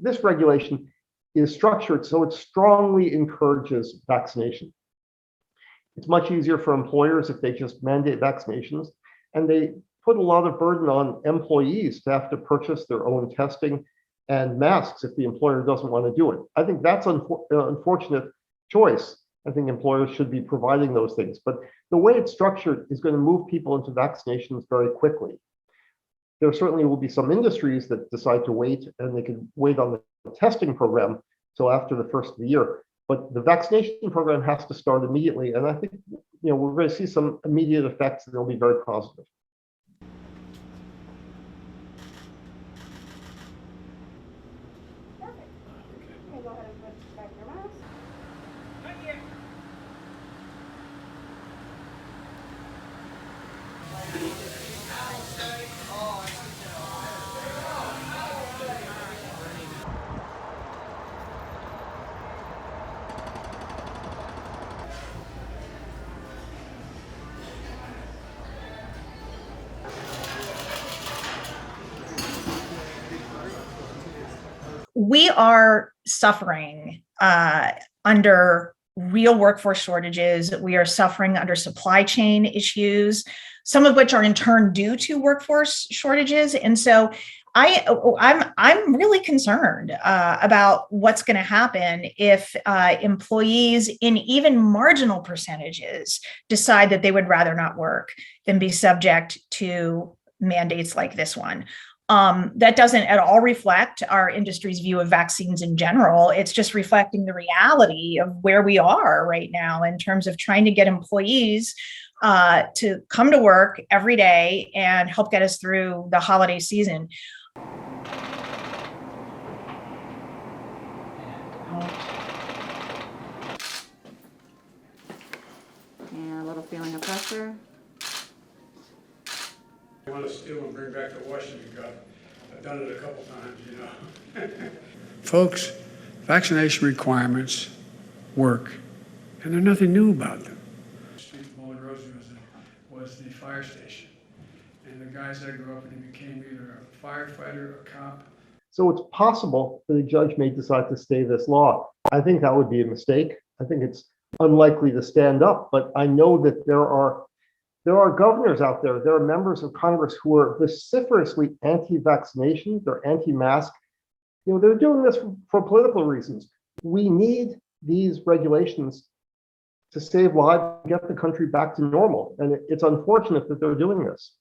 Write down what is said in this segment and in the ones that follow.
This regulation is structured so it strongly encourages vaccination. It's much easier for employers if they just mandate vaccinations, and they put a lot of burden on employees to have to purchase their own testing and masks if the employer doesn't want to do it. I think that's an unfortunate choice. I think employers should be providing those things, but the way it's structured is going to move people into vaccinations very quickly. There certainly will be some industries that decide to wait, and they can wait on the testing program till after the first of the year. But the vaccination program has to start immediately, and I think we're going to see some immediate effects, and they'll be very positive. Perfect. Okay, go ahead and put back your mask. We are suffering under real workforce shortages. We are suffering under supply chain issues, some of which are in turn due to workforce shortages. And so I'm really concerned about what's going to happen if employees in even marginal percentages decide that they would rather not work than be subject to mandates like this one. That doesn't at all reflect our industry's view of vaccines in general. It's just reflecting the reality of where we are right now in terms of trying to get employees to come to work every day and help get us through the holiday season. And a little feeling of pressure. I want to steal and bring back the Washington Cup. I've done it a couple times, Folks, vaccination requirements work, and there's nothing new about them. Street Bowling Rosie was the fire station, and the guys that grew up and he became either a firefighter or a cop. So it's possible that a judge may decide to stay this law. I think that would be a mistake. I think it's unlikely to stand up, but I know that there are governors out there, there are members of Congress who are vociferously anti-vaccination, they're anti-mask. They're doing this for political reasons. We need these regulations to save lives and get the country back to normal. And it's unfortunate that they're doing this.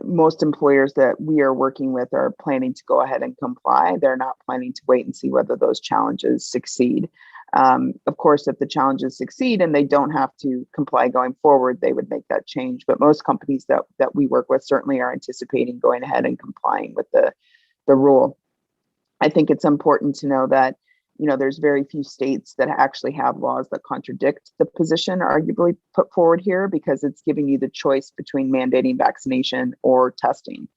Most employers that we are working with are planning to go ahead and comply. They're not planning to wait and see whether those challenges succeed. Of course, if the challenges succeed and they don't have to comply going forward, they would make that change. But most companies that we work with certainly are anticipating going ahead and complying with the rule. I think it's important to know that there's very few states that actually have laws that contradict the position arguably put forward here, because it's giving you the choice between mandating vaccination or testing.